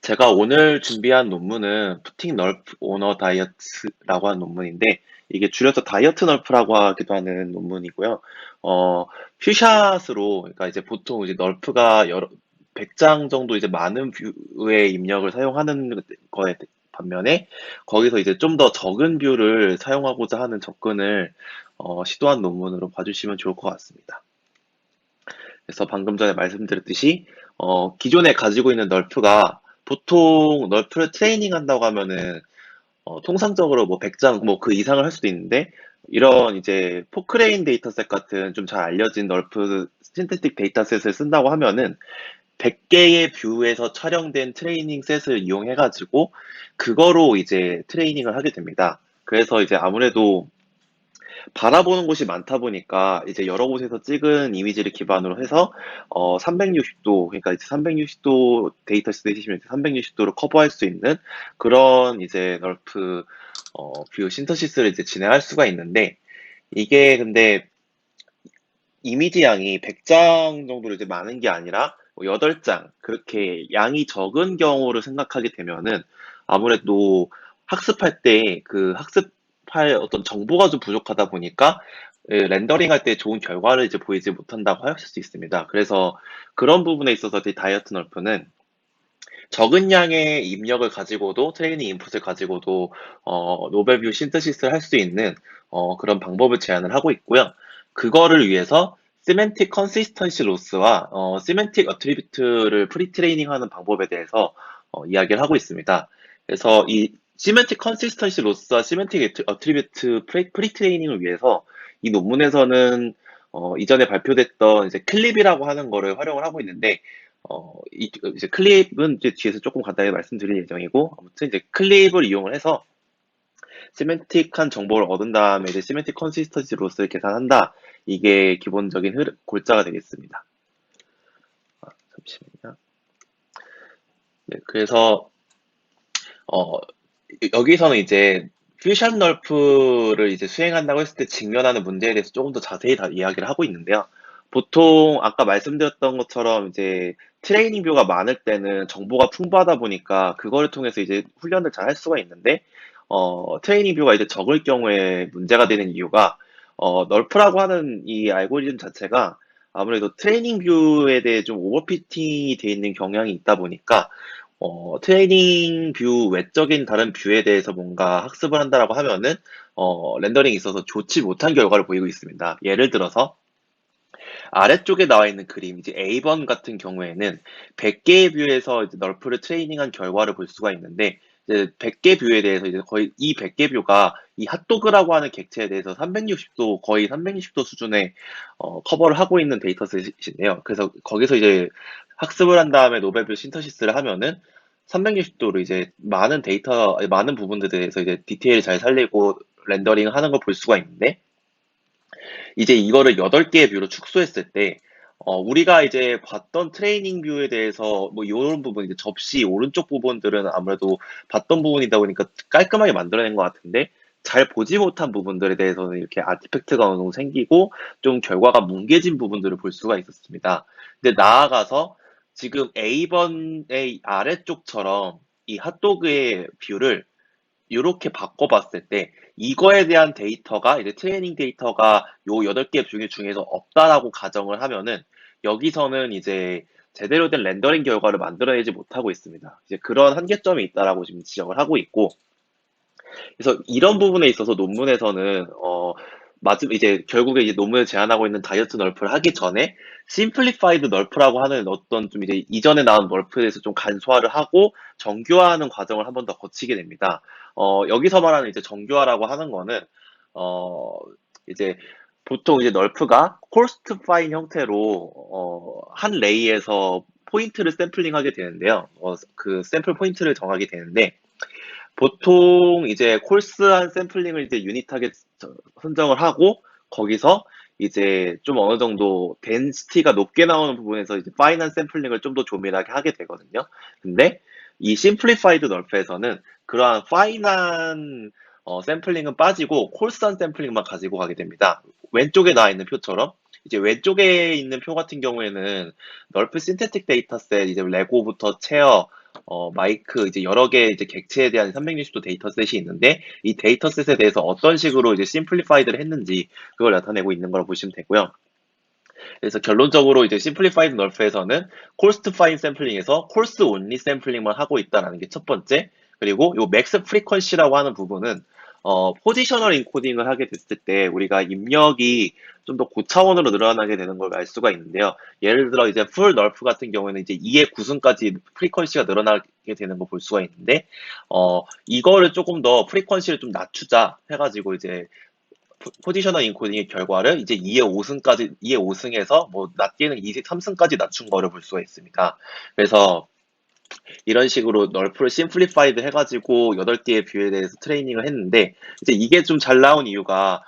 제가 오늘 준비한 논문은 푸팅 널프 오너 다이어트라고 하는 논문인데, 이게 줄여서 다이어트 널프라고 하기도 하는 논문이고요. 어, 퓨샷으로, 그러니까 이제 보통 이제 널프가 100장 정도 이제 많은 뷰의 입력을 사용하는 거에 반면에, 거기서 이제 좀 더 적은 뷰를 사용하고자 하는 접근을 시도한 논문으로 봐주시면 좋을 것 같습니다. 그래서 방금 전에 말씀드렸듯이 기존에 가지고 있는 널프가, 보통 널프를 트레이닝 한다고 하면은 통상적으로 뭐 100장 뭐 그 이상을 할 수도 있는데, 이런 이제 포크레인 데이터셋 같은 좀 잘 알려진 널프 신테틱 데이터셋을 쓴다고 하면은 100개의 뷰에서 촬영된 트레이닝 셋을 이용해 가지고 그거로 이제 트레이닝을 하게 됩니다. 그래서 이제 아무래도 바라보는 곳이 많다 보니까 이제 여러 곳에서 찍은 이미지를 기반으로 해서 360도, 그러니까 이제 360도 데이터 쓰시면 360도를 커버할 수 있는 그런 이제 널프 뷰 신터시스를 이제 진행할 수가 있는데, 이게 근데 이미지 양이 100장 정도로 이제 많은 게 아니라 8장, 그렇게 양이 적은 경우를 생각하게 되면은 아무래도 학습할 때 그 학습할 어떤 정보가 좀 부족하다 보니까 렌더링 할 때 좋은 결과를 이제 보이지 못한다고 하실 수 있습니다. 그래서 그런 부분에 있어서 이 다이어트 널프는 적은 양의 입력을 가지고도, 트레이닝 인풋을 가지고도 노벨뷰 신테시스를 할 수 있는 그런 방법을 제안을 하고 있고요. 그거를 위해서 시멘틱 컨시스턴시 로스와 시멘틱 어트리뷰트를 프리트레이닝 하는 방법에 대해서 이야기를 하고 있습니다. 그래서 이 시멘틱 컨시스턴시 로스와 시멘틱 어트리뷰트 프리트레이닝을 위해서 이 논문에서는 이전에 발표됐던 이제 클립이라고 하는 거를 활용을 하고 있는데, 이제 클립은 이제 뒤에서 조금 간단히 말씀드릴 예정이고, 아무튼 이제 클립을 이용을 해서 시멘틱한 정보를 얻은 다음에 이제 시멘틱 컨시스턴시 로스를 계산한다. 이게 기본적인 골자가 되겠습니다. 잠시만요. 네, 그래서 어, 여기서는 이제 퓨전 널프를 이제 수행한다고 했을 때 직면하는 문제에 대해서 조금 더 자세히 다 이야기를 하고 있는데요. 보통 아까 말씀드렸던 것처럼 이제 트레이닝 뷰가 많을 때는 정보가 풍부하다 보니까 그거를 통해서 이제 훈련을 잘 할 수가 있는데, 트레이닝 뷰가 이제 적을 경우에 문제가 되는 이유가, 널프라고 하는 이 알고리즘 자체가 아무래도 트레이닝 뷰에 대해 좀 오버피팅이 되어 있는 경향이 있다 보니까, 트레이닝 뷰 외적인 다른 뷰에 대해서 뭔가 학습을 한다라고 하면은, 렌더링이 있어서 좋지 못한 결과를 보이고 있습니다. 예를 들어서, 아래쪽에 나와 있는 그림, 이제 A번 같은 경우에는 100개의 뷰에서 이제 널프를 트레이닝한 결과를 볼 수가 있는데, 이제 100개 뷰에 대해서 이제 거의 이 100개 뷰가 이 핫도그라고 하는 객체에 대해서 360도, 거의 360도 수준의 커버를 하고 있는 데이터셋인데요. 그래서 거기서 이제 학습을 한 다음에 노벨뷰 신터시스를 하면은 360도로 이제 많은 부분들에 대해서 이제 디테일을 잘 살리고 렌더링 하는 걸 볼 수가 있는데, 이제 이거를 8개의 뷰로 축소했을 때, 우리가 이제 봤던 트레이닝 뷰에 대해서 뭐 이런 부분, 이제 접시 오른쪽 부분들은 아무래도 봤던 부분이다 보니까 깔끔하게 만들어낸 것 같은데, 잘 보지 못한 부분들에 대해서는 이렇게 아티팩트가 어느 정도 생기고 좀 결과가 뭉개진 부분들을 볼 수가 있었습니다. 근데 나아가서 지금 A번의 아래쪽처럼 이 핫도그의 뷰를 이렇게 바꿔봤을 때 이거에 대한 데이터가 이제 트레이닝 데이터가 요 8개 중에서 없다라고 가정을 하면은, 여기서는 이제 제대로 된 렌더링 결과를 만들어내지 못하고 있습니다. 이제 그런 한계점이 있다라고 지금 지적을 하고 있고, 그래서 이런 부분에 있어서 논문에서는 이제 결국에 이제 논문을 제안하고 있는 다이어트 널프를 하기 전에 심플리파이드 널프라고 하는 어떤 좀 이제 이전에 나온 널프에 대해서 좀 간소화를 하고 정교화하는 과정을 한 번 더 거치게 됩니다. 여기서 말하는 이제 정교화라고 하는 거는 어 이제 보통 이제 널프가 코스트 파인 형태로 한 레이에서 포인트를 샘플링하게 되는데요. 그 샘플 포인트를 정하게 되는데, 보통 이제 콜스한 샘플링을 이제 유닛하게 선정을 하고, 거기서 이제 좀 어느 정도 덴시티가 높게 나오는 부분에서 이제 파이난 샘플링을 좀 더 조밀하게 하게 되거든요. 근데 이 심플리파이드 널프에서는 그러한 파이난 샘플링은 빠지고 콜스한 샘플링만 가지고 가게 됩니다. 왼쪽에 나와 있는 표처럼 이제 왼쪽에 있는 표 같은 경우에는 널프 신테틱 데이터셋, 이제 레고부터 체어, 마이크 이제 여러 개 이제 객체에 대한 360도 데이터셋이 있는데 이 데이터셋에 대해서 어떤 식으로 이제 심플리파이드를 했는지 그걸 나타내고 있는 걸 보시면 되고요. 그래서 결론적으로 이제 심플리파이드 널프에서는 콜스트 파인 샘플링에서 콜스 온리 샘플링만 하고 있다는 게 첫 번째. 그리고 요 맥스 프리퀀시라고 하는 부분은 포지셔널 인코딩을 하게 됐을 때 우리가 입력이 좀 더 고차원으로 늘어나게 되는 걸 알 수가 있는데요. 예를 들어 이제 풀 널프 같은 경우에는 이제 2의 9승까지 프리퀀시가 늘어나게 되는 걸 볼 수가 있는데 이거를 조금 더 프리퀀시를 좀 낮추자 해가지고 이제 포지셔널 인코딩의 결과를 이제 2의 5승까지, 2의 5승에서 뭐 낮게는 2의 3승까지 낮춘 거를 볼 수가 있습니다. 그래서 이런 식으로 널프를 심플리파이드 해가지고 8개의 뷰에 대해서 트레이닝을 했는데 이제 이게 좀 잘 나온 이유가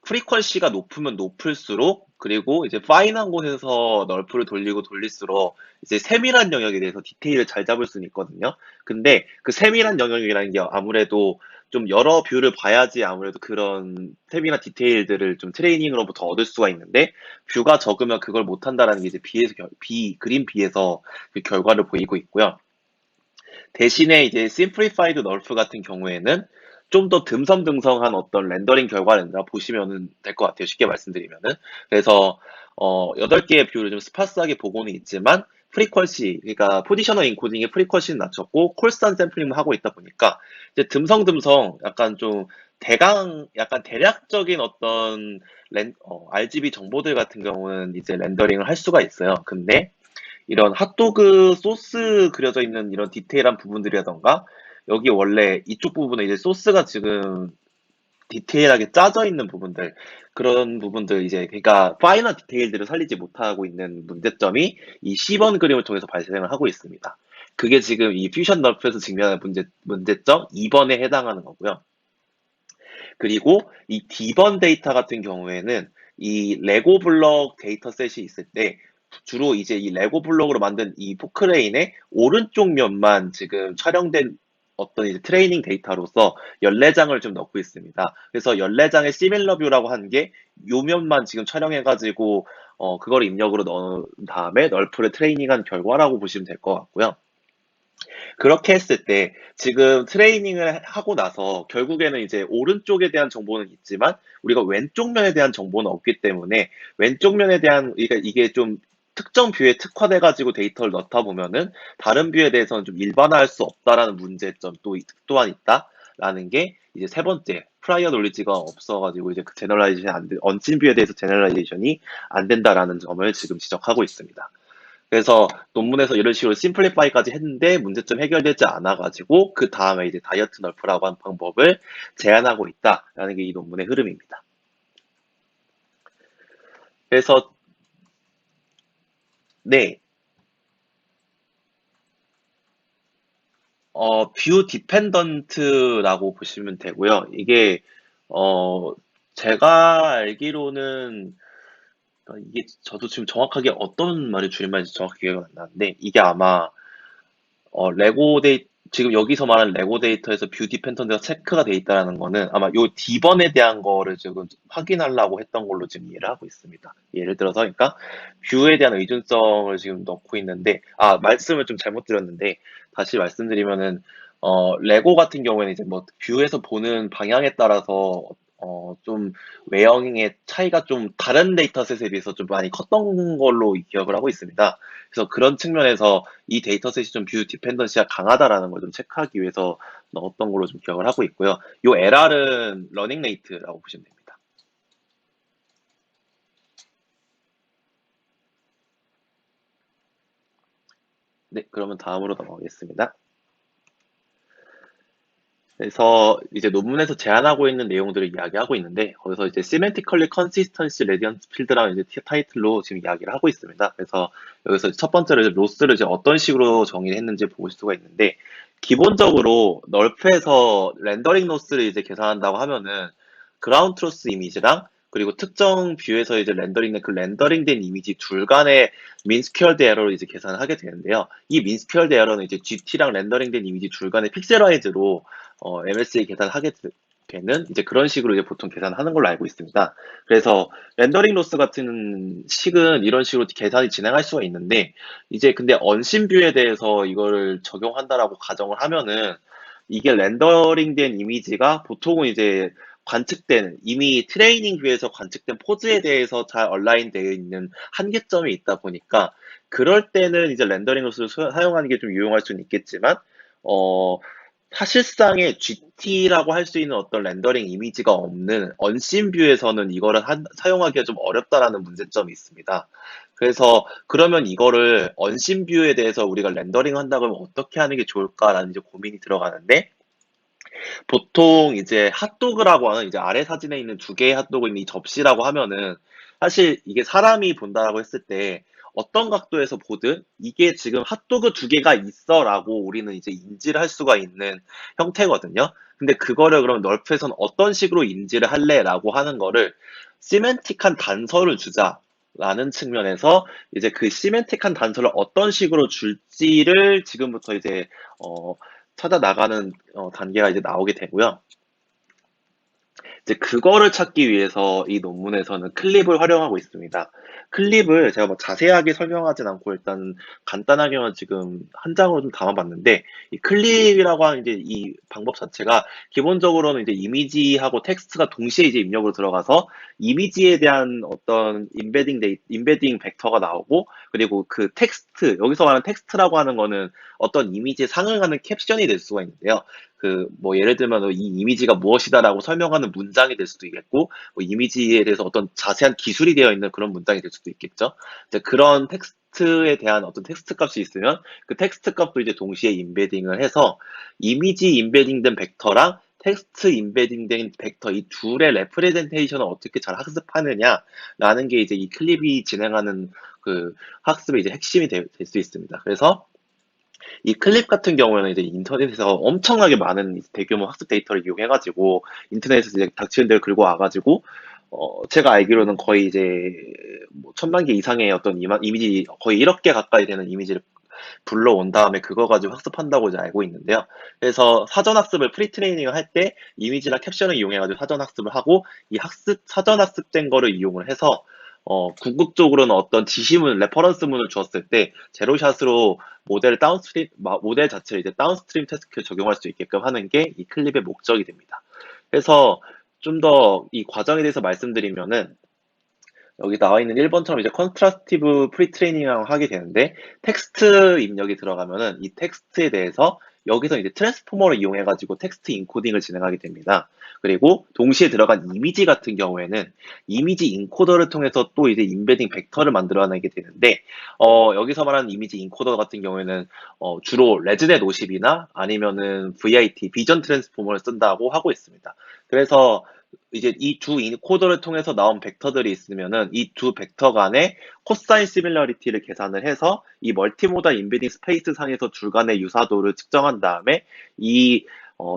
프리퀀시가 높으면 높을수록 그리고 이제 파인한 곳에서 널프를 돌리고 돌릴수록 이제 세밀한 영역에 대해서 디테일을 잘 잡을 수는 있거든요. 근데 그 세밀한 영역이라는 게 아무래도 좀 여러 뷰를 봐야지 아무래도 그런 세밀한 디테일들을 좀 트레이닝으로부터 얻을 수가 있는데 뷰가 적으면 그걸 못한다라는 게 이제 그림 B에서 그 결과를 보이고 있고요. 대신에 이제 심플리파이드 널프 같은 경우에는 좀 더 듬성듬성한 어떤 렌더링 결과를 보시면 될 것 같아요. 쉽게 말씀드리면은. 그래서 8개의 뷰를 좀 스파스하게 보고는 있지만 프리퀀시, 그러니까 포지셔널 인코딩의 프리퀀시는 낮췄고 콜스한 샘플링만 하고 있다 보니까 이제 듬성듬성 약간 좀 약간 대략적인 어떤 RGB 정보들 같은 경우는 이제 렌더링을 할 수가 있어요. 근데 이런 핫도그 소스 그려져 있는 이런 디테일한 부분들이라던가 여기 원래 이쪽 부분에 이제 소스가 지금 디테일하게 짜져 있는 부분들 그런 부분들 이제 그러니까 파이널 디테일들을 살리지 못하고 있는 문제점이 이 C번 그림을 통해서 발생을 하고 있습니다. 그게 지금 이 퓨전 널프에서 직면하는 문제점 2번에 해당하는 거고요. 그리고 이 D번 데이터 같은 경우에는 이 레고 블럭 데이터셋이 있을 때 주로 이제 이 레고 블록으로 만든 이 포크레인의 오른쪽 면만 지금 촬영된 어떤 이제 트레이닝 데이터로서 14장을 좀 넣고 있습니다. 그래서 14장의 시밀러 뷰라고 하는 게 요 면만 지금 촬영해가지고 그걸 입력으로 넣은 다음에 널프를 트레이닝한 결과라고 보시면 될 것 같고요. 그렇게 했을 때 지금 트레이닝을 하고 나서 결국에는 이제 오른쪽에 대한 정보는 있지만 우리가 왼쪽 면에 대한 정보는 없기 때문에 왼쪽 면에 대한 이게 좀 특정 뷰에 특화돼 가지고 데이터를 넣다 보면은 다른 뷰에 대해서는 좀 일반화할 수 없다라는 문제점 또한 있다라는 게 이제 세 번째 프라이어 놀리지가 없어가지고 이제 그 제너럴라이제이션이 안 돼, 언친 뷰에 대해서 제너럴라이제이션이 안 된다라는 점을 지금 지적하고 있습니다. 그래서 논문에서 이런 식으로 심플리파이까지 했는데 문제점 해결되지 않아가지고 그 다음에 이제 다이어트 널프라고 하는 방법을 제안하고 있다라는 게 이 논문의 흐름입니다. 그래서 네, 뷰 디펜던트라고 보시면 되고요. 이게 어, 제가 알기로는 이게 저도 지금 정확하게 어떤 말이 줄임말인지 정확히 기억이 안 나는데 이게 아마 레고 지금 여기서 말하는 레고 데이터에서 뷰 디펜던트가 체크가 돼 있다는 거는 아마 요 D번에 대한 거를 지금 확인하려고 했던 걸로 지금 이해를 하고 있습니다. 예를 들어서, 그러니까 뷰에 대한 의존성을 지금 넣고 있는데, 말씀을 좀 잘못 드렸는데, 다시 말씀드리면은, 레고 같은 경우에는 이제 뭐 뷰에서 보는 방향에 따라서 좀 외형의 차이가 좀 다른 데이터셋에 비해서 좀 많이 컸던 걸로 기억을 하고 있습니다. 그래서 그런 측면에서 이 데이터셋이 좀 뷰 디펜던시가 강하다라는 걸 좀 체크하기 위해서 넣었던 걸로 좀 기억을 하고 있고요. 요 LR은 러닝 레이트라고 보시면 됩니다. 네, 그러면 다음으로 넘어가겠습니다. 그래서 이제 논문에서 제안하고 있는 내용들을 이야기하고 있는데 거기서 이제 Semantically Consistent Radiance Field라는 이제 타이틀로 지금 이야기를 하고 있습니다. 그래서 여기서 첫 번째로 이제 로스를 이제 어떤 식으로 정의를 했는지 볼 수가 있는데 기본적으로 널프에서 렌더링 로스를 이제 계산한다고 하면은 그라운드 트루스 이미지랑 그리고 특정 뷰에서 이제 렌더링된 그 렌더링된 이미지 둘 간의 민스퀘어드 에러를 이제 계산을 하게 되는데요. 이 민스퀘어드 에러는 이제 GT랑 렌더링된 이미지 둘 간의 픽셀와이즈로 MSA 계산하게 되는 이제 그런 식으로 이제 보통 계산하는 걸로 알고 있습니다. 그래서 렌더링 로스 같은 식은 이런 식으로 계산이 진행할 수가 있는데 이제 근데 언신 뷰에 대해서 이거를 적용한다라고 가정을 하면은 이게 렌더링된 이미지가 보통은 이제 관측된 이미 트레이닝 뷰에서 관측된 포즈에 대해서 잘 얼라인 되어 있는 한계점이 있다 보니까 그럴 때는 이제 렌더링 로스를 사용하는 게 좀 유용할 수는 있겠지만 어 사실상의 GT라고 할 수 있는 어떤 렌더링 이미지가 없는 언씬 뷰에서는 이거를 사용하기가 좀 어렵다라는 문제점이 있습니다. 그래서 그러면 이거를 언씬 뷰에 대해서 우리가 렌더링 한다고 하면 어떻게 하는 게 좋을까라는 이제 고민이 들어가는데 보통 이제 핫도그라고 하는 이제 아래 사진에 있는 두 개의 핫도그 있는 이 접시라고 하면은 사실 이게 사람이 본다라고 했을 때 어떤 각도에서 보든 이게 지금 핫도그 두 개가 있어라고 우리는 이제 인지를 할 수가 있는 형태거든요. 근데 그거를 그럼 널프에서는 어떤 식으로 인지를 할래라고 하는 거를 시멘틱한 단서를 주자라는 측면에서 이제 그 시멘틱한 단서를 어떤 식으로 줄지를 지금부터 이제 어, 찾아 나가는 단계가 이제 나오게 되고요. 이제 그거를 찾기 위해서 이 논문에서는 클립을 활용하고 있습니다. 클립을 제가 뭐 자세하게 설명하진 않고 일단 간단하게만 지금 한 장으로 좀 담아봤는데 이 클립이라고 하는 이제 이 방법 자체가 기본적으로는 이제 이미지하고 텍스트가 동시에 이제 입력으로 들어가서 이미지에 대한 어떤 인베딩 벡터가 나오고 그리고 그 텍스트 여기서 말하는 텍스트라고 하는 거는 어떤 이미지에 상응하는 캡션이 될 수가 있는데요. 그 뭐 예를 들면 이 이미지가 무엇이다라고 설명하는 문장이 될 수도 있겠고 뭐 이미지에 대해서 어떤 자세한 기술이 되어 있는 그런 문장이 될 수도 있겠죠. 이제 그런 텍스트에 대한 어떤 텍스트 값이 있으면 그 텍스트 값도 이제 동시에 인베딩을 해서 이미지 인베딩된 벡터랑 텍스트 인베딩된 벡터 이 둘의 레프레젠테이션을 어떻게 잘 학습하느냐라는 게 이제 이 클립이 진행하는 그 학습의 이제 핵심이 될 수 있습니다. 그래서 이 클립 같은 경우에는 이제 인터넷에서 엄청나게 많은 대규모 학습 데이터를 이용해가지고 인터넷에서 이제 닥치는 데를 긁어 와가지고 제가 알기로는 거의 이제 뭐 1000만 개 이상의 어떤 이미지 거의 1억 개 가까이 되는 이미지를 불러온 다음에 그거 가지고 학습한다고 이제 알고 있는데요. 그래서 사전 학습을 프리트레이닝을 할 때 이미지나 캡션을 이용해가지고 사전 학습을 하고 이 사전 학습된 거를 이용을 해서 궁극적으로는 어떤 지시문, 레퍼런스문을 주었을 때 제로샷으로 모델 자체를 이제 다운스트림 태스크에 적용할 수 있게끔 하는 게 이 클립의 목적이 됩니다. 그래서 좀 더 이 과정에 대해서 말씀드리면은 여기 나와 있는 1번처럼 이제 컨트라스티브 프리트레이닝을 하게 되는데 텍스트 입력이 들어가면은 이 텍스트에 대해서 여기서 이제 트랜스포머를 이용해 가지고 텍스트 인코딩을 진행하게 됩니다. 그리고 동시에 들어간 이미지 같은 경우에는 이미지 인코더를 통해서 또 이제 인베딩 벡터를 만들어내게 되는데 여기서 말하는 이미지 인코더 같은 경우에는 주로 레즈넷 50이나 아니면은 VIT 비전 트랜스포머를 쓴다고 하고 있습니다. 그래서 이제 이 두 인코더를 통해서 나온 벡터들이 있으면은 이 두 벡터 간의 코사인 시밀러리티를 계산을 해서 이 멀티모달 인베딩 스페이스 상에서 둘 간의 유사도를 측정한 다음에 이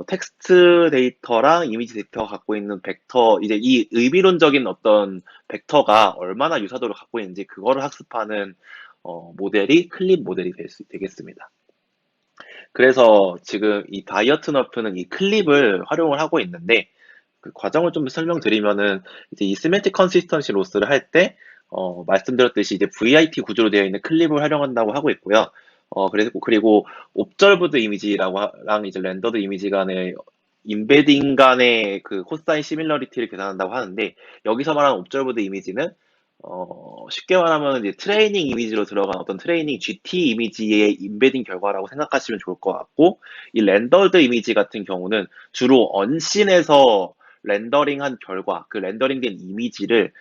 텍스트 데이터랑 이미지 데이터가 갖고 있는 벡터, 이제 이 의미론적인 어떤 벡터가 얼마나 유사도를 갖고 있는지 그거를 학습하는 모델이 클립 모델이 되겠습니다. 그래서 지금 이 다이어트 너프는 이 클립을 활용을 하고 있는데 그 과정을 좀 설명드리면은 이제 이 시멘틱 컨시스턴시 로스를 할 때 말씀드렸듯이 이제 VIT 구조로 되어 있는 클립을 활용한다고 하고 있고요. 그리고 옵저브드 이미지랑 이제 렌더드 이미지 간의 인베딩 간의 그 코사인 시밀러리티를 계산한다고 하는데 여기서 말하는 옵저브드 이미지는 쉽게 말하면 이제 트레이닝 이미지로 들어간 어떤 트레이닝 GT 이미지의 인베딩 결과라고 생각하시면 좋을 것 같고 이 렌더드 이미지 같은 경우는 주로 언씬에서 렌더링한 결과, 그 렌더링된 이미지를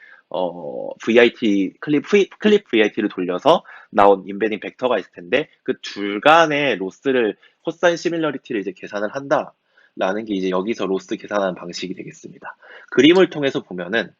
클립 VIT를 돌려서 나온 인베딩 벡터가 있을 텐데 그 둘 간의 로스를 코사인 시밀러리티를 이제 계산을 한다라는 게 이제 여기서 로스 계산하는 방식이 되겠습니다. 그림을 통해서 보면은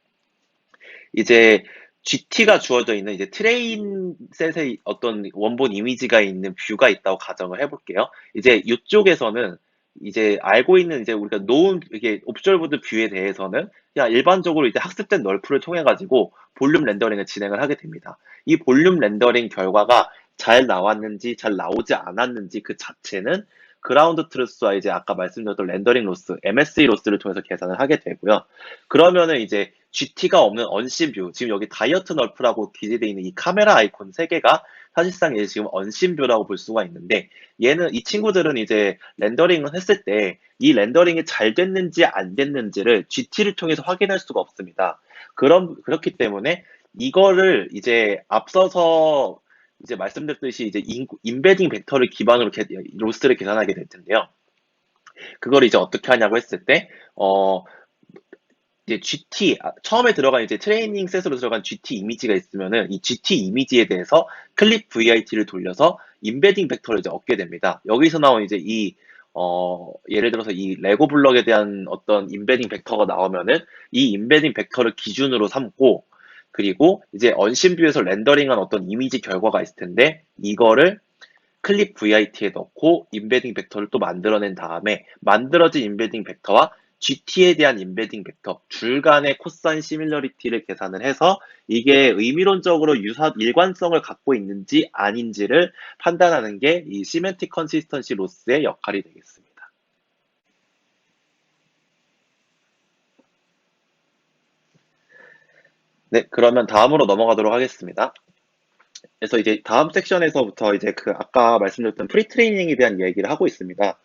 이제 GT가 주어져 있는 이제 트레인 셋의 어떤 원본 이미지가 있는 뷰가 있다고 가정을 해볼게요. 이제 이쪽에서는 이제 알고 있는 이제 우리가 놓은 이게 옵저버드 뷰에 대해서는 그냥 일반적으로 이제 학습된 널프를 통해 가지고 볼륨 렌더링을 진행을 하게 됩니다. 이 볼륨 렌더링 결과가 잘 나왔는지 잘 나오지 않았는지 그 자체는 그라운드 트루스와 이제 아까 말씀드렸던 렌더링 로스, MSE 로스를 통해서 계산을 하게 되고요. 그러면은 이제 GT가 없는 언심 뷰, 지금 여기 다이어트 널프라고 기재되어 있는 이 카메라 아이콘 3개가 사실상 이제 지금 언심 뷰라고 볼 수가 있는데, 얘는 이 친구들은 이제 렌더링을 했을 때 이 렌더링이 잘 됐는지 안 됐는지를 GT를 통해서 확인할 수가 없습니다. 그렇기 때문에 이거를 이제 앞서서 이제 말씀드렸듯이 이제 인베딩 벡터를 기반으로 로스를 계산하게 될 텐데요. 그걸 이제 어떻게 하냐고 했을 때, 이제 처음에 들어간 이제 트레이닝 셋으로 들어간 GT 이미지가 있으면은 이 GT 이미지에 대해서 클립 VIT를 돌려서 인베딩 벡터를 이제 얻게 됩니다. 여기서 나온 이제 예를 들어서 이 레고 블럭에 대한 어떤 인베딩 벡터가 나오면은 이 인베딩 벡터를 기준으로 삼고, 그리고 이제 언심뷰에서 렌더링한 어떤 이미지 결과가 있을 텐데, 이거를 클립 VIT에 넣고 인베딩 벡터를 또 만들어낸 다음에 만들어진 인베딩 벡터와 GT에 대한 인베딩 벡터 둘 간의 코사인 시밀러리티를 계산을 해서 이게 의미론적으로 일관성을 갖고 있는지 아닌지를 판단하는 게 이 시멘틱 컨시스턴시 로스의 역할이 되겠습니다. 네, 그러면 다음으로 넘어가도록 하겠습니다. 그래서 이제 다음 섹션에서부터 이제 그 아까 말씀드렸던 프리트레이닝에 대한 얘기를 하고 있습니다.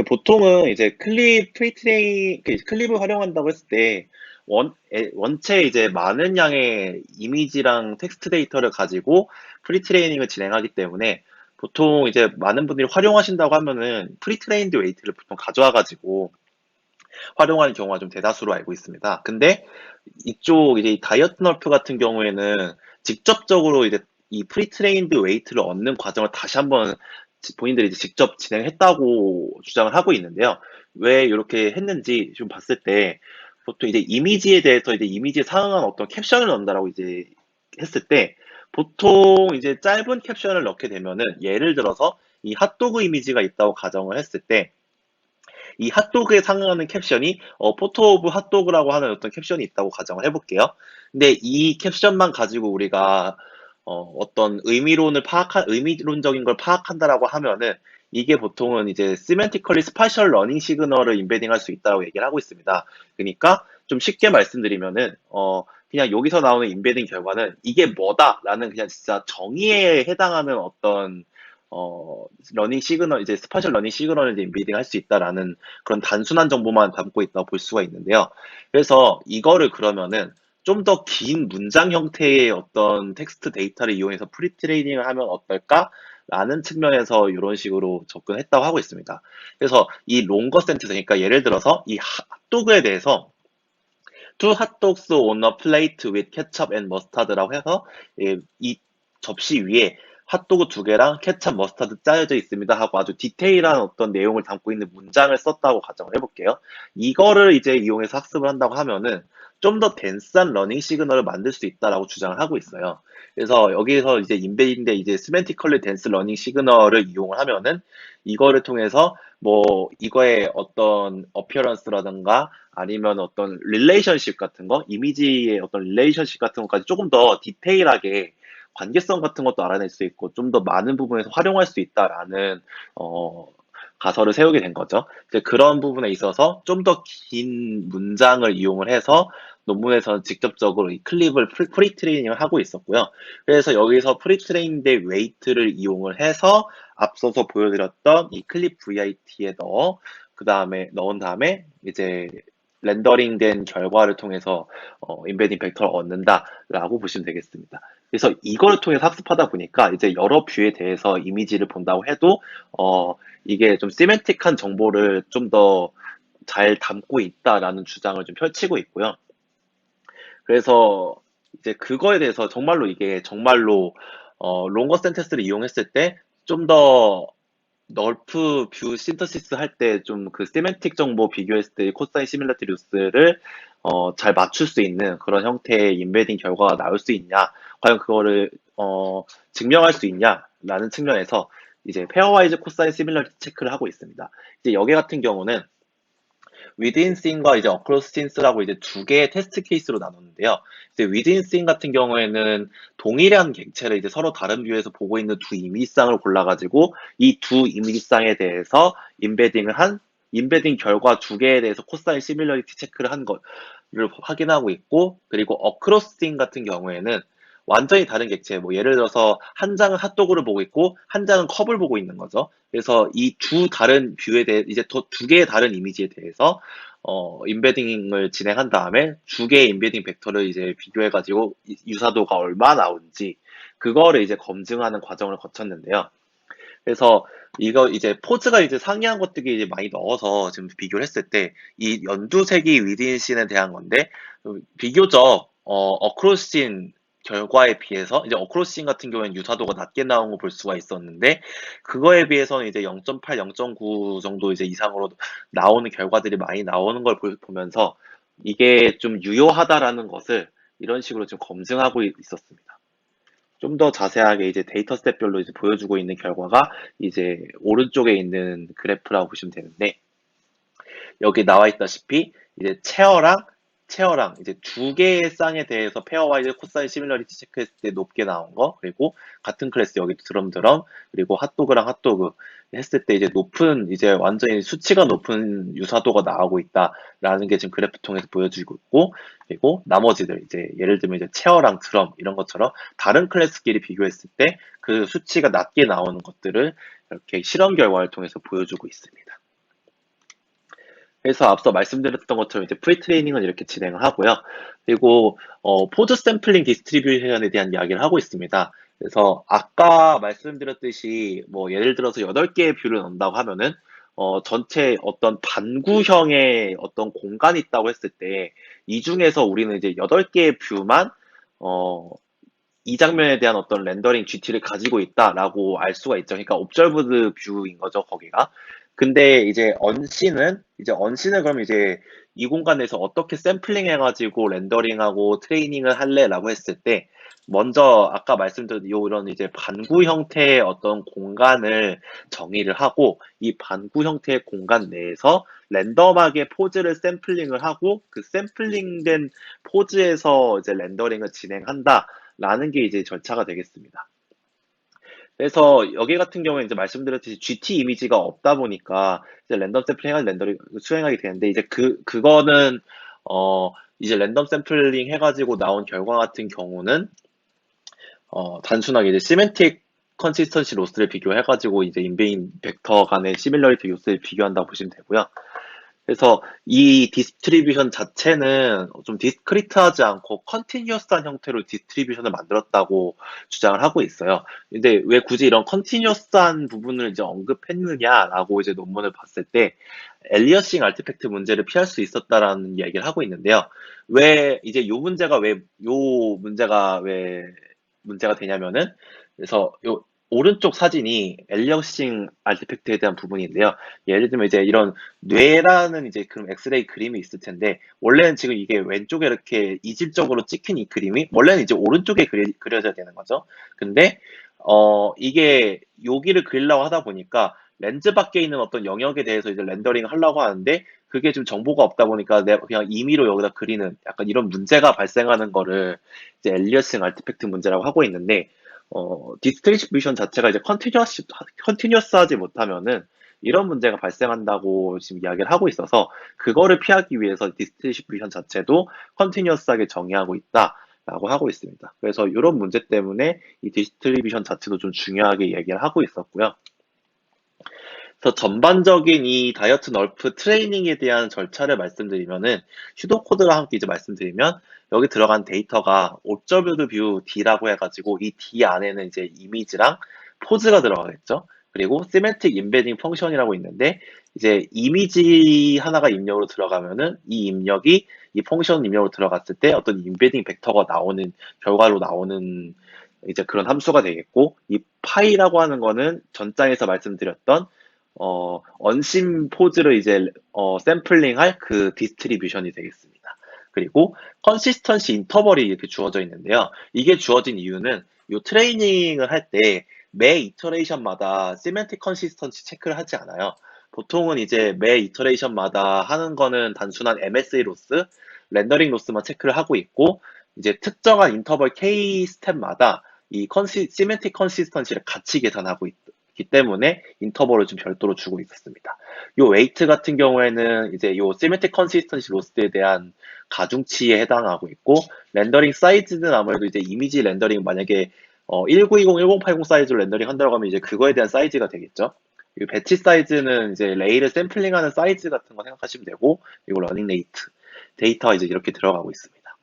보통은 이제 클립을 활용한다고 했을 때 원체 이제 많은 양의 이미지랑 텍스트 데이터를 가지고 프리트레이닝을 진행하기 때문에 보통 이제 많은 분들이 활용하신다고 하면은 프리트레인드 웨이트를 보통 가져와 가지고 활용하는 경우가 좀 대다수로 알고 있습니다. 근데 이쪽 이제 다이어트 널프 같은 경우에는 직접적으로 이제 이 프리트레인드 웨이트를 얻는 과정을 다시 한번 본인들이 이제 직접 진행했다고 주장을 하고 있는데요. 왜 이렇게 했는지 좀 봤을 때 보통 이제 이미지에 대해서 이제 이미지에 상응한 어떤 캡션을 넣는다라고 이제 했을 때 보통 이제 짧은 캡션을 넣게 되면은 예를 들어서 이 핫도그 이미지가 있다고 가정을 했을 때 이 핫도그에 상응하는 caption이 포토 오브 핫도그라고 하는 어떤 캡션이 있다고 가정을 해볼게요. 근데 이 캡션만 가지고 우리가 어떤 의미론적인 걸 파악한다라고 하면은 이게 보통은 이제 semantically spatial learning 시그널을 인베딩할 수 있다고 얘기를 하고 있습니다. 그러니까 좀 쉽게 말씀드리면은 그냥 여기서 나오는 인베딩 결과는 이게 뭐다라는 그냥 진짜 정의에 해당하는 어떤 러닝 시그널, 이제 스파셜 러닝 시그널을 이제 인베딩 할 수 있다라는 그런 단순한 정보만 담고 있다고 볼 수가 있는데요. 그래서 이거를 그러면은 좀 더 긴 문장 형태의 어떤 텍스트 데이터를 이용해서 프리트레이닝을 하면 어떨까라는 측면에서 이런 식으로 접근했다고 하고 있습니다. 그래서 이 롱거 센텐스, 그러니까 예를 들어서 이 핫도그에 대해서 two hot dogs on a plate with ketchup and mustard라고 해서 이 접시 위에 핫도그 2개랑 케찹, 머스타드 짜여져 있습니다 하고 아주 디테일한 어떤 내용을 담고 있는 문장을 썼다고 가정을 해볼게요. 이거를 이제 이용해서 학습을 한다고 하면은 좀 더 덴스한 러닝 시그널을 만들 수 있다라고 주장을 하고 있어요. 그래서 여기에서 이제 인베인데 이제 스멘티컬리 덴스 러닝 시그널을 이용을 하면은 이거를 통해서 뭐 이거의 어떤 어피어런스라든가 아니면 어떤 릴레이션십 같은 거, 이미지의 어떤 릴레이션십 같은 것까지 조금 더 디테일하게 관계성 같은 것도 알아낼 수 있고 좀 더 많은 부분에서 활용할 수 있다라는 어, 가설을 세우게 된 거죠. 이제 그런 부분에 있어서 좀 더 긴 문장을 이용을 해서 논문에서는 직접적으로 이 클립을 프리트레이닝을 하고 있었고요. 그래서 여기서 프리트레인드 웨이트를 이용을 해서 앞서서 보여드렸던 이 클립 VIT에 넣은 다음에 이제 렌더링된 결과를 통해서 인베딩 벡터를 얻는다라고 보시면 되겠습니다. 그래서 이걸 통해서 학습하다 보니까 이제 여러 뷰에 대해서 이미지를 본다고 해도 이게 좀 시멘틱한 정보를 좀 더 잘 담고 있다라는 주장을 좀 펼치고 있고요. 그래서 이제 그거에 대해서 정말로 이게 정말로 롱거 센텐스를 이용했을 때 좀 더 널프 뷰 신터시스 할 때 좀 그 세멘틱 정보 비교했을 때 코사인 시밀러티 루스를 잘 맞출 수 있는 그런 형태의 인베딩 결과가 나올 수 있냐, 과연 그거를 증명할 수 있냐라는 측면에서 이제 페어와이즈 코사인 시밀러티 체크를 하고 있습니다. 이제 여기 같은 경우는 within scene과 이제 across scenes라고 이제 두 개의 테스트 케이스로 나눴는데요. 이제 within scene 같은 경우에는 동일한 객체를 이제 서로 다른 뷰에서 보고 있는 두 이미지상을 골라가지고 이 두 이미지상에 대해서 인베딩 결과 두 개에 대해서 코사인 시밀러리티 체크를 한 거를 확인하고 있고, 그리고 across scene 같은 경우에는 완전히 다른 객체, 뭐 예를 들어서 한 장은 핫도그를 보고 있고 한 장은 컵을 보고 있는 거죠. 그래서 이 두 다른 뷰에 대해 이제 두 개의 다른 이미지에 대해서 인베딩을 진행한 다음에 두 개의 인베딩 벡터를 이제 비교해가지고 유사도가 얼마 나온지 그거를 이제 검증하는 과정을 거쳤는데요. 그래서 이거 이제 포즈가 이제 상이한 것들이 이제 많이 넣어서 지금 비교를 했을 때 이 연두색이 위드인 씬에 대한 건데 비교적 어크로스 씬 결과에 비해서 이제 어크로스 씬 같은 경우에는 유사도가 낮게 나온 거 볼 수가 있었는데 그거에 비해서는 이제 0.8, 0.9 정도 이제 이상으로 나오는 결과들이 많이 나오는 걸 보면서 이게 좀 유효하다라는 것을 이런 식으로 좀 검증하고 있었습니다. 좀 더 자세하게 이제 데이터 셋별로 이제 보여주고 있는 결과가 이제 오른쪽에 있는 그래프라고 보시면 되는데, 여기 나와 있다시피 이제 체어랑 이제 두 개의 쌍에 대해서 페어와이즈 코사인 시밀러리티 체크했을 때 높게 나온 거, 그리고 같은 클래스 여기 드럼드럼, 그리고 핫도그랑 핫도그 했을 때 이제 이제 완전히 수치가 높은 유사도가 나오고 있다라는 게 지금 그래프 통해서 보여주고 있고, 그리고 나머지들 이제 예를 들면 이제 체어랑 드럼 이런 것처럼 다른 클래스끼리 비교했을 때 그 수치가 낮게 나오는 것들을 이렇게 실험 결과를 통해서 보여주고 있습니다. 그래서 앞서 말씀드렸던 것처럼 이제 프리트레이닝은 이렇게 진행을 하고요. 그리고 포즈 샘플링 디스트리뷰션에 대한 이야기를 하고 있습니다. 그래서 아까 말씀드렸듯이 뭐 예를 들어서 8개의 뷰를 넣는다고 하면은 전체 어떤 반구형의 어떤 공간이 있다고 했을 때 이 중에서 우리는 이제 8개의 뷰만 어, 이 장면에 대한 어떤 렌더링 GT를 가지고 있다라고 알 수가 있죠. 그러니까 옵저브드 뷰인 거죠, 거기가. 근데 이제 언신을 그럼 이제 이 공간에서 어떻게 샘플링 해가지고 렌더링하고 트레이닝을 할래라고 했을 때 먼저 아까 말씀드린 이런 이제 반구 형태의 어떤 공간을 정의를 하고 이 반구 형태의 공간 내에서 랜덤하게 포즈를 샘플링을 하고 그 샘플링된 포즈에서 이제 렌더링을 진행한다. 라는 게 이제 절차가 되겠습니다. 그래서 여기 같은 경우에 이제 말씀드렸듯이 GT 이미지가 없다 보니까 이제 랜덤 샘플링 한 렌더링 수행하게 되는데 이제 그거는 이제 랜덤 샘플링 해가지고 나온 결과 같은 경우는 단순하게 이제 시멘틱 컨시스턴시 로스를 비교해가지고 이제 인베인 벡터 간의 시밀러리티 로스를 비교한다고 보시면 되고요. 그래서 이 디스트리뷰션 자체는 좀 디스크리트하지 않고 컨티뉴어스한 형태로 디스트리뷰션을 만들었다고 주장을 하고 있어요. 근데 왜 굳이 이런 컨티뉴어스한 부분을 이제 언급했느냐라고 이제 논문을 봤을 때 엘리어싱 알티팩트 문제를 피할 수 있었다라는 이야기를 하고 있는데요. 왜 이제 요 문제가 왜 문제가 되냐면은 그래서 요 오른쪽 사진이 엘리어싱 알티팩트에 대한 부분인데요. 예를 들면 이제 이런 뇌라는 이제 그런 엑스레이 그림이 있을 텐데 원래는 지금 이게 왼쪽에 이렇게 이질적으로 찍힌 이 그림이 원래는 이제 오른쪽에 그려져야 되는 거죠. 근데 이게 여기를 그리려고 하다 보니까 렌즈 밖에 있는 어떤 영역에 대해서 이제 렌더링 하려고 하는데 그게 좀 정보가 없다 보니까 내가 그냥 임의로 여기다 그리는 약간 이런 문제가 발생하는 거를 이제 엘리어싱 알티팩트 문제라고 하고 있는데 디스트리뷰션 자체가 이제 컨티뉴어스하지 못하면은 이런 문제가 발생한다고 지금 이야기를 하고 있어서 그거를 피하기 위해서 디스트리뷰션 자체도 컨티뉴어스하게 정의하고 있다라고 하고 있습니다. 그래서 이런 문제 때문에 이 디스트리뷰션 자체도 좀 중요하게 얘기를 하고 있었고요. 그래서 전반적인 이 다이어트 널프 트레이닝에 대한 절차를 말씀드리면은 슈도 코드와 함께 이제 말씀드리면 여기 들어간 데이터가 옵저브드 뷰 D라고 해가지고 이 D 안에는 이제 이미지랑 포즈가 들어가겠죠. 그리고 시멘틱 인베딩 펑션이라고 있는데 이제 이미지 하나가 입력으로 들어가면은 이 입력이 이 펑션 입력으로 들어갔을 때 어떤 인베딩 벡터가 나오는 결과로 나오는 이제 그런 함수가 되겠고 이 파이라고 하는 거는 전장에서 말씀드렸던 언심 포즈를 이제 샘플링할 그 디스트리뷰션이 되겠습니다. 그리고 컨시스턴시 인터벌이 이렇게 주어져 있는데요. 이게 주어진 이유는 이 트레이닝을 할 때 매 이터레이션마다 시멘틱 컨시스턴시 체크를 하지 않아요. 보통은 이제 매 이터레이션마다 하는 거는 단순한 MSA 로스, 렌더링 로스만 체크를 하고 있고, 이제 특정한 인터벌 K 스텝마다 이 시멘틱 컨시스턴시를 같이 계산하고 있기 때문에 인터벌을 좀 별도로 주고 있었습니다. 요 웨이트 같은 경우에는 이제 요 시멘틱 컨시스턴시 로스에 대한 가중치에 해당하고 있고, 렌더링 사이즈는 아무래도 이제 이미지 렌더링 만약에 1920, 1080 사이즈로 렌더링 한다고 하면 이제 그거에 대한 사이즈가 되겠죠. 그리고 배치 사이즈는 이제 레이를 샘플링하는 사이즈 같은 거 생각하시면 되고, 그리고 러닝 레이트, 데이터가 이제 이렇게 들어가고 있습니다.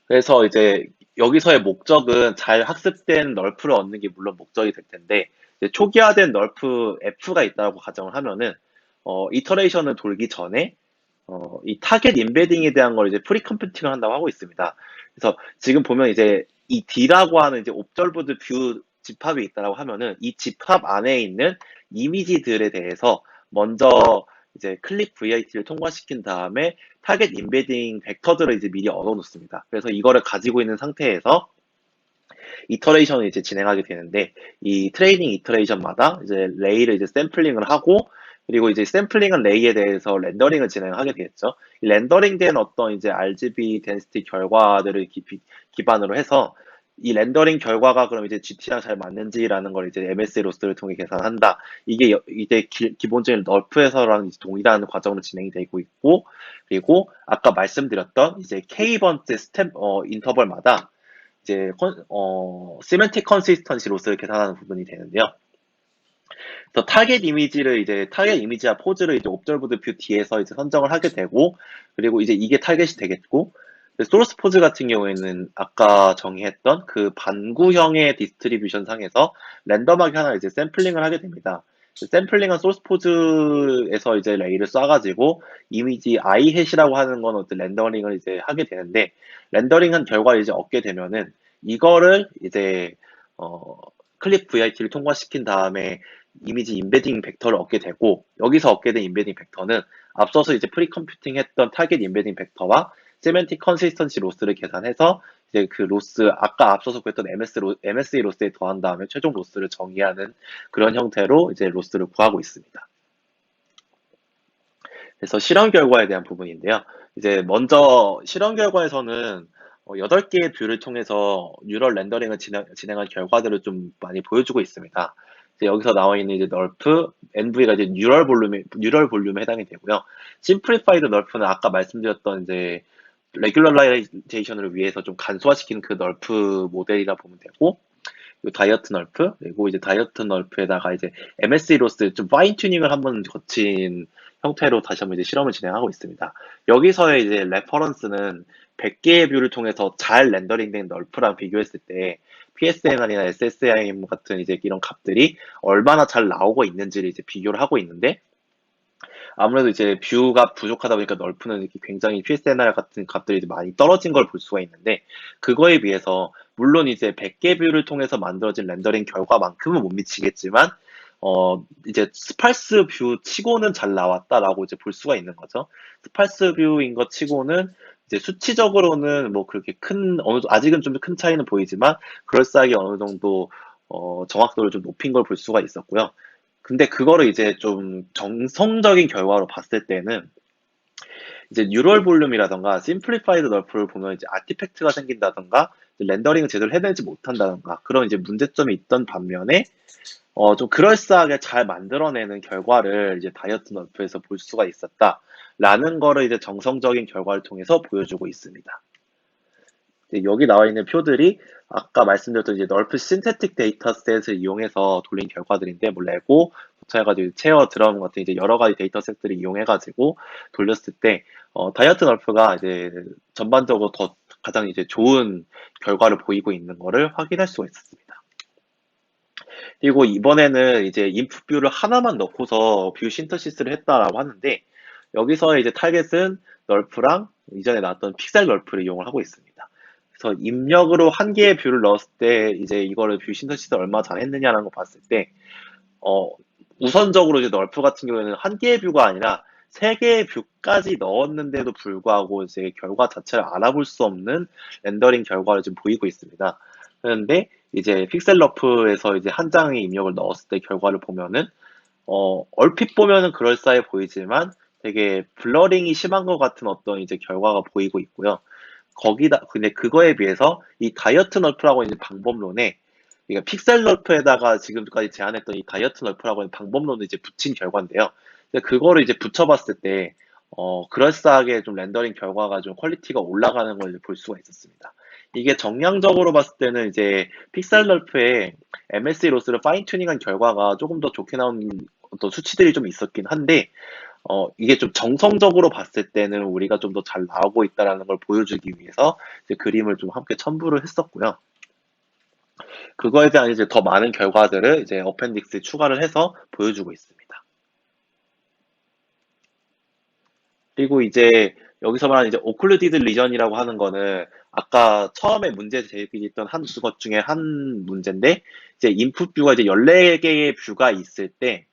그래서 이제 여기서의 목적은 잘 학습된 널프를 얻는 게 물론 목적이 될 텐데, 이제 초기화된 널프 F가 있다고 가정을 하면은, 이터레이션을 돌기 전에 이 타겟 인베딩에 대한 걸 이제 프리 컴퓨팅을 한다고 하고 있습니다. 그래서 지금 보면 이제 이 D라고 하는 이제 옵저버드 뷰 집합이 있다라고 하면은 이 집합 안에 있는 이미지들에 대해서 먼저 이제 클릭 VIT를 통과시킨 다음에 타겟 인베딩 벡터들을 이제 미리 얻어 놓습니다. 그래서 이거를 가지고 있는 상태에서 이터레이션을 이제 진행하게 되는데, 이 트레이닝 이터레이션마다 이제 레이를 이제 샘플링을 하고, 그리고 이제 샘플링한 레이에 대해서 렌더링을 진행하게 되겠죠. 이 렌더링된 어떤 이제 RGB 덴시티 결과들을 기반으로 해서 이 렌더링 결과가 그럼 이제 GT랑 잘 맞는지라는 걸 이제 MSA 로스를 통해 계산한다. 이게 이제 기본적인 널프에서랑 동일한 과정으로 진행이 되고 있고, 그리고 아까 말씀드렸던 이제 K번째 스텝 인터벌마다 이제 시멘틱 컨시스턴시 로스를 계산하는 부분이 되는데요. 그래서 타겟 이미지와 포즈를 이제 옵저브드 뷰 뒤에서 이제 선정을 하게 되고, 그리고 이제 이게 타겟이 되겠고, 소스 포즈 같은 경우에는 아까 정의했던 그 반구형의 디스트리뷰션 상에서 랜덤하게 하나 이제 샘플링을 하게 됩니다. 샘플링한 소스 포즈에서 이제 레이를 쏴가지고 이미지 I 햇이라고 하는 건 어떤 렌더링을 이제 하게 되는데, 렌더링한 결과를 이제 얻게 되면은 이거를 이제 클릭 VIT를 통과시킨 다음에 이미지 인베딩 벡터를 얻게 되고, 여기서 얻게 된 인베딩 벡터는 앞서서 이제 프리 컴퓨팅 했던 타겟 인베딩 벡터와 세멘틱 컨시스턴시 로스를 계산해서 이제 그 로스, 아까 앞서서 구했던 MSA 로스에 더한 다음에 최종 로스를 정의하는 그런 형태로 이제 로스를 구하고 있습니다. 그래서 실험 결과에 대한 부분인데요. 이제 먼저 실험 결과에서는 8개의 뷰를 통해서 뉴럴 렌더링을 진행한 결과들을 좀 많이 보여주고 있습니다. 이제 여기서 나와 있는 이제 널프, NV가 이제 뉴럴 볼륨에 해당이 되고요. 심플리파이드 널프는 아까 말씀드렸던 이제 레귤러라이제이션을 위해서 좀 간소화시킨 그 널프 모델이라 보면 되고, 그리고 다이어트 널프, 그리고 이제 다이어트 널프에다가 이제 MSE로스 좀 파인 튜닝을 한번 거친 형태로 다시 한번 이제 실험을 진행하고 있습니다. 여기서의 이제 레퍼런스는 100개의 뷰를 통해서 잘 렌더링된 널프랑 비교했을 때 PSNR이나 SSIM 같은 이제 이런 값들이 얼마나 잘 나오고 있는지를 이제 비교를 하고 있는데, 아무래도 이제 뷰가 부족하다 보니까 널프는 이렇게 굉장히 PSNR 같은 값들이 이제 많이 떨어진 걸 볼 수가 있는데, 그거에 비해서 물론 이제 100개 뷰를 통해서 만들어진 렌더링 결과만큼은 못 미치겠지만 이제 스팔스 뷰 치고는 잘 나왔다라고 이제 볼 수가 있는 거죠. 스팔스 뷰인 것 치고는 이제 수치적으로는 뭐 그렇게 아직은 좀 큰 차이는 보이지만 그럴싸하게 어느 정도 정확도를 좀 높인 걸 볼 수가 있었고요. 근데 그거를 이제 좀 정성적인 결과로 봤을 때는 이제 뉴럴 볼륨이라던가 심플리파이드 널프를 보면 이제 아티팩트가 생긴다던가 렌더링을 제대로 해내지 못한다던가 그런 이제 문제점이 있던 반면에 좀 그럴싸하게 잘 만들어내는 결과를 이제 다이어트 널프에서 볼 수가 있었다라는 거를 이제 정성적인 결과를 통해서 보여주고 있습니다. 여기 나와 있는 표들이 아까 말씀드렸던 이제 널프 신테틱 데이터셋을 이용해서 돌린 결과들인데, 뭐 레고, 해가지고 체어, 드럼 같은 이제 여러 가지 데이터셋들을 이용해가지고 돌렸을 때, 다이어트 널프가 이제 전반적으로 더 가장 이제 좋은 결과를 보이고 있는 거를 확인할 수가 있었습니다. 그리고 이번에는 이제 인풋 뷰를 하나만 넣고서 뷰 신터시스를 했다라고 하는데, 여기서 이제 타겟은 널프랑 이전에 나왔던 픽셀 널프를 이용을 하고 있습니다. 그래서 입력으로 한 개의 뷰를 넣었을 때 이제 이거를 뷰 신터시스 얼마 잘 했느냐라는 거 봤을 때 우선적으로 이제 널프 같은 경우에는 한 개의 뷰가 아니라 세 개의 뷰까지 넣었는데도 불구하고 이제 결과 자체를 알아볼 수 없는 렌더링 결과를 지금 보이고 있습니다. 그런데 이제 픽셀 러프에서 이제 한 장의 입력을 넣었을 때 결과를 보면은 얼핏 보면은 그럴싸해 보이지만 되게 블러링이 심한 것 같은 어떤 이제 결과가 보이고 있고요. 거기다 근데 그거에 비해서 이 다이어트 널프라고 있는 방법론에 그러니까 픽셀 널프에다가 지금까지 제안했던 이 다이어트 널프라고 하는 방법론을 이제 붙인 결과인데요. 근데 그거를 이제 붙여봤을 때 그럴싸하게 좀 렌더링 결과가 좀 퀄리티가 올라가는 걸 볼 수가 있었습니다. 이게 정량적으로 봤을 때는 이제 픽셀 널프의 MSE 로스를 파인 튜닝한 결과가 조금 더 좋게 나온 어떤 수치들이 좀 있었긴 한데 이게 좀 정성적으로 봤을 때는 우리가 좀 더 잘 나오고 있다라는 걸 보여주기 위해서 이제 그림을 좀 함께 첨부를 했었고요. 그거에 대한 이제 더 많은 결과들을 이제 어펜딕스에 추가를 해서 보여주고 있습니다. 그리고 이제 여기서 말하는 이제 오클루디드 리전이라고 하는 거는 아까 처음에 문제 제기했던 한 것 중에 한 문제인데 이제 인풋 뷰가 이제 14개의 뷰가 있을 때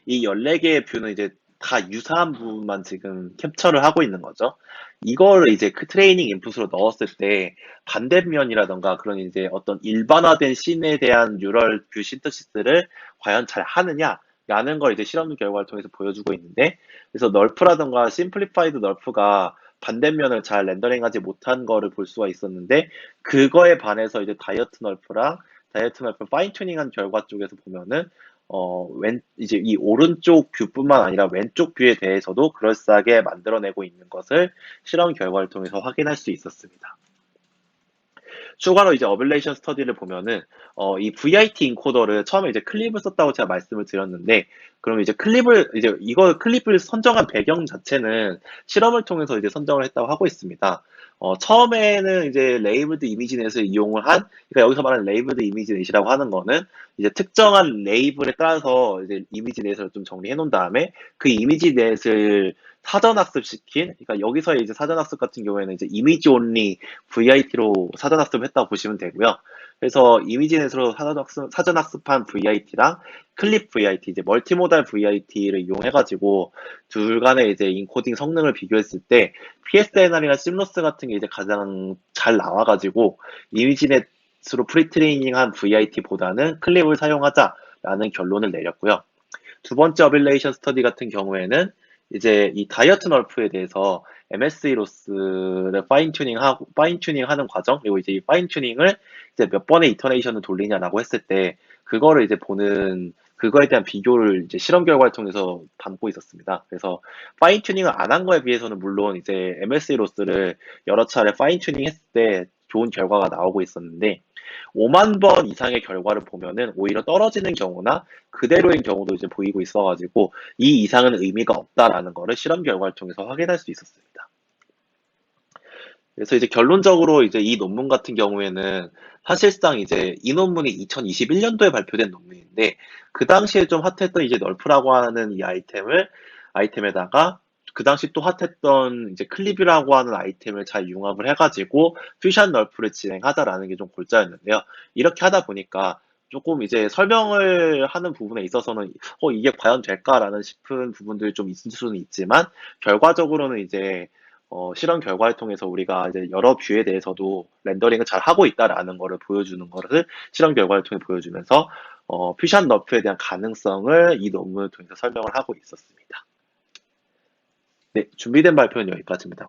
이 14개의 뷰는 이제 다 유사한 부분만 지금 캡처를 하고 있는 거죠. 이거를 이제 그 트레이닝 인풋으로 넣었을 때 반대면이라던가 그런 이제 어떤 일반화된 씬에 대한 뉴럴 뷰 신터시스를 과연 잘 하느냐라는 걸 이제 실험 결과를 통해서 보여주고 있는데 그래서 널프라던가 심플리파이드 널프가 반대면을 잘 렌더링하지 못한 거를 볼 수가 있었는데 그거에 반해서 이제 다이어트 널프 파인 튜닝한 결과 쪽에서 보면은 이제 이 오른쪽 뷰뿐만 아니라 왼쪽 뷰에 대해서도 그럴싸하게 만들어내고 있는 것을 실험 결과를 통해서 확인할 수 있었습니다. 추가로 이제 어빌레이션 스터디를 보면은 이 VIT 인코더를 처음에 이제 클립을 썼다고 제가 말씀을 드렸는데 그럼 이제 클립을 선정한 배경 자체는 실험을 통해서 이제 선정을 했다고 하고 있습니다. 처음에는 이제 레이블드 이미지넷을 이용을 그러니까 여기서 말하는 레이블드 이미지넷이라고 하는 거는 이제 특정한 레이블에 따라서 이제 이미지넷을 좀 정리해 놓은 다음에 그 이미지넷을 사전학습시킨, 그러니까 여기서의 이제 사전학습 같은 경우에는 이제 이미지 온리 VIT로 사전학습을 했다고 보시면 되고요. 그래서 이미지넷으로 사전학습한 VIT랑 클립 VIT, 이제 멀티모달 VIT를 이용해가지고 둘 간의 이제 인코딩 성능을 비교했을 때 PSNR이나 심로스 같은 게 이제 가장 잘 나와가지고 이미지넷으로 프리트레이닝한 VIT보다는 클립을 사용하자라는 결론을 내렸고요. 두 번째 어빌레이션 스터디 같은 경우에는 이제 이 다이어트 널프에 대해서 MSE 로스를 파인 튜닝하는 과정, 그리고 이제 이 파인 튜닝을 이제 몇 번의 이터네이션을 돌리냐라고 했을 때, 그거를 이제 그거에 대한 비교를 이제 실험 결과를 통해서 담고 있었습니다. 그래서 파인 튜닝을 안 한 거에 비해서는 물론 이제 MSE 로스를 여러 차례 파인 튜닝 했을 때 좋은 결과가 나오고 있었는데, 5만 번 이상의 결과를 보면은 오히려 떨어지는 경우나 그대로인 경우도 이제 보이고 있어가지고 이 이상은 의미가 없다라는 거를 실험 결과를 통해서 확인할 수 있었습니다. 그래서 이제 결론적으로 이제 이 논문 같은 경우에는 사실상 이제 이 논문이 2021년도에 발표된 논문인데 그 당시에 좀 핫했던 이제 널프라고 하는 이 아이템에다가 그 당시 또 핫했던 이제 클립이라고 하는 아이템을 잘 융합을 해가지고 퓨전 널프를 진행하자라는 게 좀 골자였는데요. 이렇게 하다 보니까 조금 이제 설명을 하는 부분에 있어서는 이게 과연 될까라는 싶은 부분들이 좀 있을 수는 있지만 결과적으로는 이제 실험 결과를 통해서 우리가 이제 여러 뷰에 대해서도 렌더링을 잘 하고 있다라는 거를 보여주는 것을 실험 결과를 통해 보여주면서 퓨전 너프에 대한 가능성을 이 논문을 통해서 설명을 하고 있었습니다. 네, 준비된 발표는 여기까지입니다.